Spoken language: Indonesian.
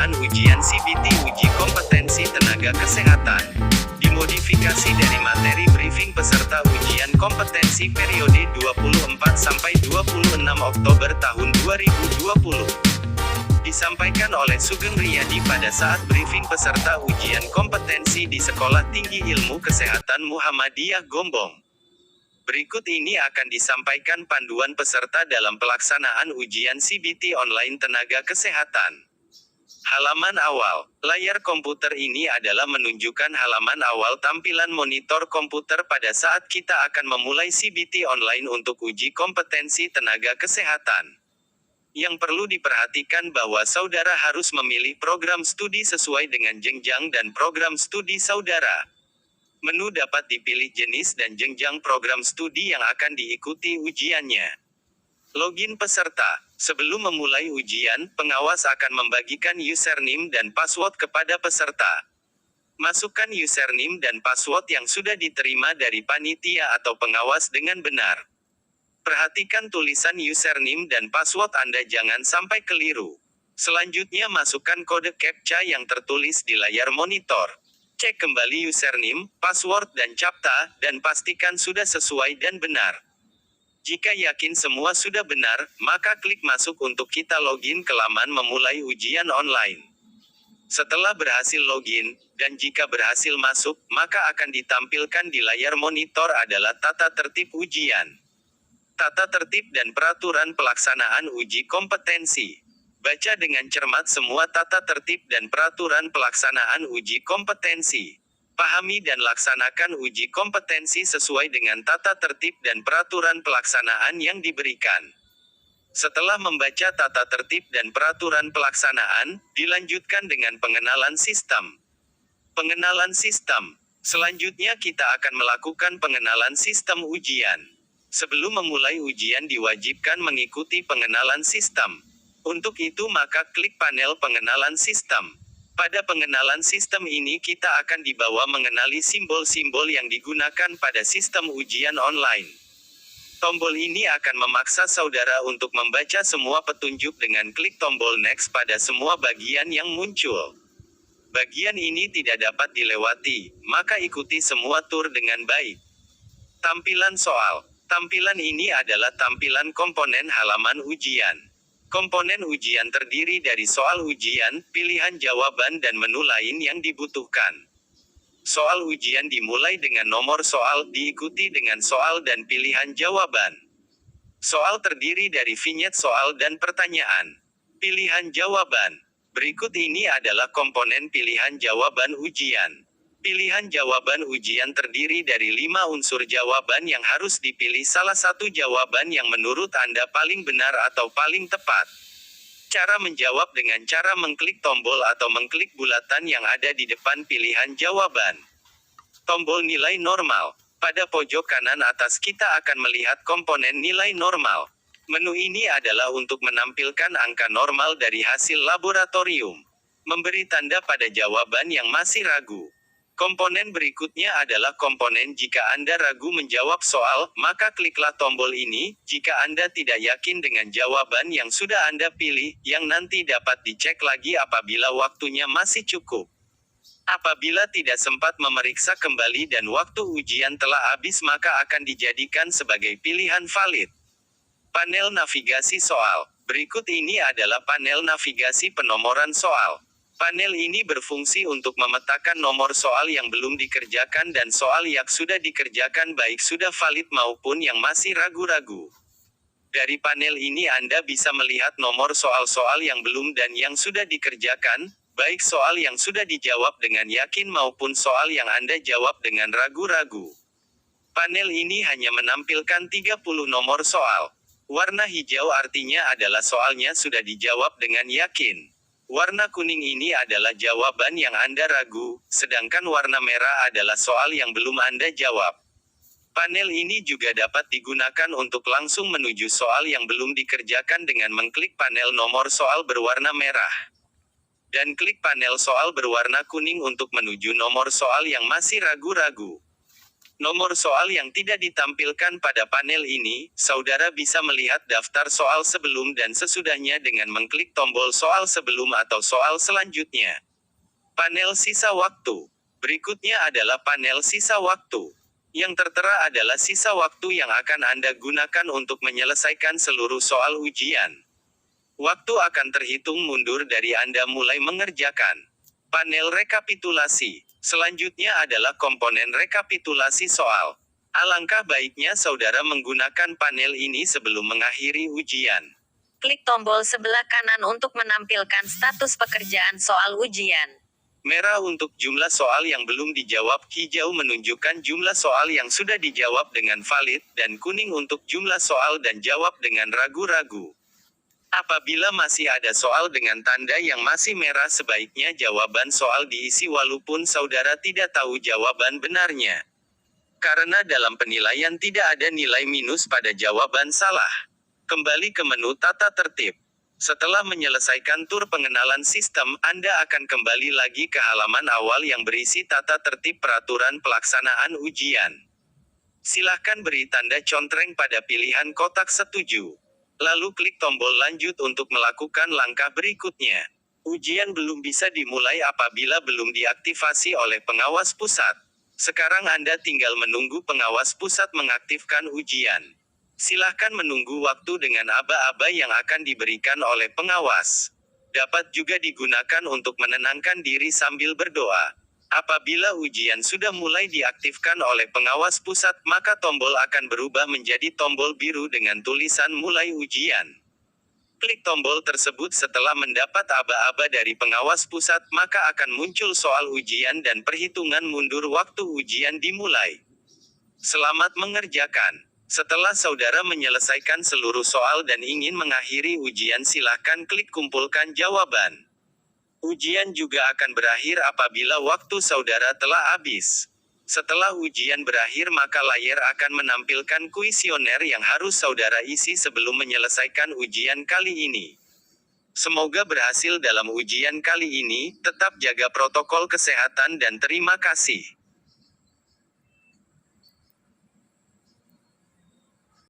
pelaksanaan ujian CBT uji kompetensi tenaga kesehatan. Dimodifikasi dari materi briefing peserta ujian kompetensi periode 24-26 Oktober tahun 2020. Disampaikan oleh Sugeng Riyadi pada saat briefing peserta ujian kompetensi di Sekolah Tinggi Ilmu Kesehatan Muhammadiyah Gombong. Berikut ini akan disampaikan panduan peserta dalam pelaksanaan ujian CBT online tenaga kesehatan. Halaman awal. Layar komputer ini adalah menunjukkan halaman awal tampilan monitor komputer pada saat kita akan memulai CBT online untuk uji kompetensi tenaga kesehatan. Yang perlu diperhatikan bahwa saudara harus memilih program studi sesuai dengan jenjang dan program studi saudara. Menu dapat dipilih jenis dan jenjang program studi yang akan diikuti ujiannya. Login peserta. Sebelum memulai ujian, pengawas akan membagikan username dan password kepada peserta. Masukkan username dan password yang sudah diterima dari panitia atau pengawas dengan benar. Perhatikan tulisan username dan password Anda jangan sampai keliru. Selanjutnya masukkan kode CAPTCHA yang tertulis di layar monitor. Cek kembali username, password dan CAPTCHA, dan pastikan sudah sesuai dan benar. Jika yakin semua sudah benar, maka klik masuk untuk kita login ke laman memulai ujian online. Setelah berhasil login, dan jika berhasil masuk, maka akan ditampilkan di layar monitor adalah tata tertib ujian. Tata tertib dan peraturan pelaksanaan uji kompetensi. Baca dengan cermat semua tata tertib dan peraturan pelaksanaan uji kompetensi. Pahami dan laksanakan uji kompetensi sesuai dengan tata tertib dan peraturan pelaksanaan yang diberikan. Setelah membaca tata tertib dan peraturan pelaksanaan, dilanjutkan dengan pengenalan sistem. Pengenalan sistem. Selanjutnya kita akan melakukan pengenalan sistem ujian. Sebelum memulai ujian diwajibkan mengikuti pengenalan sistem. Untuk itu maka klik panel pengenalan sistem. Pada pengenalan sistem ini kita akan dibawa mengenali simbol-simbol yang digunakan pada sistem ujian online. Tombol ini akan memaksa saudara untuk membaca semua petunjuk dengan klik tombol next pada semua bagian yang muncul. Bagian ini tidak dapat dilewati, maka ikuti semua tur dengan baik. Tampilan soal. Tampilan ini adalah tampilan komponen halaman ujian. Komponen ujian terdiri dari soal ujian, pilihan jawaban dan menu lain yang dibutuhkan. Soal ujian dimulai dengan nomor soal, diikuti dengan soal dan pilihan jawaban. Soal terdiri dari vignette soal dan pertanyaan. Pilihan jawaban. Berikut ini adalah komponen pilihan jawaban ujian. Pilihan jawaban ujian terdiri dari 5 unsur jawaban yang harus dipilih salah satu jawaban yang menurut Anda paling benar atau paling tepat. Cara menjawab dengan cara mengklik tombol atau mengklik bulatan yang ada di depan pilihan jawaban. Tombol nilai normal. Pada pojok kanan atas kita akan melihat komponen nilai normal. Menu ini adalah untuk menampilkan angka normal dari hasil laboratorium. Memberi tanda pada jawaban yang masih ragu. Komponen berikutnya adalah komponen jika Anda ragu menjawab soal, maka kliklah tombol ini, jika Anda tidak yakin dengan jawaban yang sudah Anda pilih, yang nanti dapat dicek lagi apabila waktunya masih cukup. Apabila tidak sempat memeriksa kembali dan waktu ujian telah habis maka akan dijadikan sebagai pilihan valid. Panel navigasi soal. Berikut ini adalah panel navigasi penomoran soal. Panel ini berfungsi untuk memetakan nomor soal yang belum dikerjakan dan soal yang sudah dikerjakan baik sudah valid maupun yang masih ragu-ragu. Dari panel ini Anda bisa melihat nomor soal-soal yang belum dan yang sudah dikerjakan, baik soal yang sudah dijawab dengan yakin maupun soal yang Anda jawab dengan ragu-ragu. Panel ini hanya menampilkan 30 nomor soal. Warna hijau artinya adalah soalnya sudah dijawab dengan yakin. Warna kuning ini adalah jawaban yang Anda ragu, sedangkan warna merah adalah soal yang belum Anda jawab. Panel ini juga dapat digunakan untuk langsung menuju soal yang belum dikerjakan dengan mengklik panel nomor soal berwarna merah. Dan klik panel soal berwarna kuning untuk menuju nomor soal yang masih ragu-ragu. Nomor soal yang tidak ditampilkan pada panel ini, saudara bisa melihat daftar soal sebelum dan sesudahnya dengan mengklik tombol soal sebelum atau soal selanjutnya. Panel sisa waktu. Berikutnya adalah panel sisa waktu. Yang tertera adalah sisa waktu yang akan Anda gunakan untuk menyelesaikan seluruh soal ujian. Waktu akan terhitung mundur dari Anda mulai mengerjakan. Panel rekapitulasi. Selanjutnya adalah komponen rekapitulasi soal. Alangkah baiknya saudara menggunakan panel ini sebelum mengakhiri ujian. Klik tombol sebelah kanan untuk menampilkan status pekerjaan soal ujian. Merah untuk jumlah soal yang belum dijawab, hijau menunjukkan jumlah soal yang sudah dijawab dengan valid, dan kuning untuk jumlah soal dan jawab dengan ragu-ragu. Apabila masih ada soal dengan tanda yang masih merah, sebaiknya jawaban soal diisi walaupun saudara tidak tahu jawaban benarnya. Karena dalam penilaian tidak ada nilai minus pada jawaban salah. Kembali ke menu tata tertib. Setelah menyelesaikan tur pengenalan sistem, Anda akan kembali lagi ke halaman awal yang berisi tata tertib peraturan pelaksanaan ujian. Silahkan beri tanda contreng pada pilihan kotak setuju. Lalu klik tombol lanjut untuk melakukan langkah berikutnya. Ujian belum bisa dimulai apabila belum diaktifasi oleh pengawas pusat. Sekarang Anda tinggal menunggu pengawas pusat mengaktifkan ujian. Silahkan menunggu waktu dengan aba-aba yang akan diberikan oleh pengawas. Dapat juga digunakan untuk menenangkan diri sambil berdoa. Apabila ujian sudah mulai diaktifkan oleh pengawas pusat, maka tombol akan berubah menjadi tombol biru dengan tulisan mulai ujian. Klik tombol tersebut setelah mendapat aba-aba dari pengawas pusat, maka akan muncul soal ujian dan perhitungan mundur waktu ujian dimulai. Selamat mengerjakan. Setelah saudara menyelesaikan seluruh soal dan ingin mengakhiri ujian, silahkan klik kumpulkan jawaban. Ujian juga akan berakhir apabila waktu saudara telah habis. Setelah ujian berakhir, maka layar akan menampilkan kuesioner yang harus saudara isi sebelum menyelesaikan ujian kali ini. Semoga berhasil dalam ujian kali ini, tetap jaga protokol kesehatan dan terima kasih.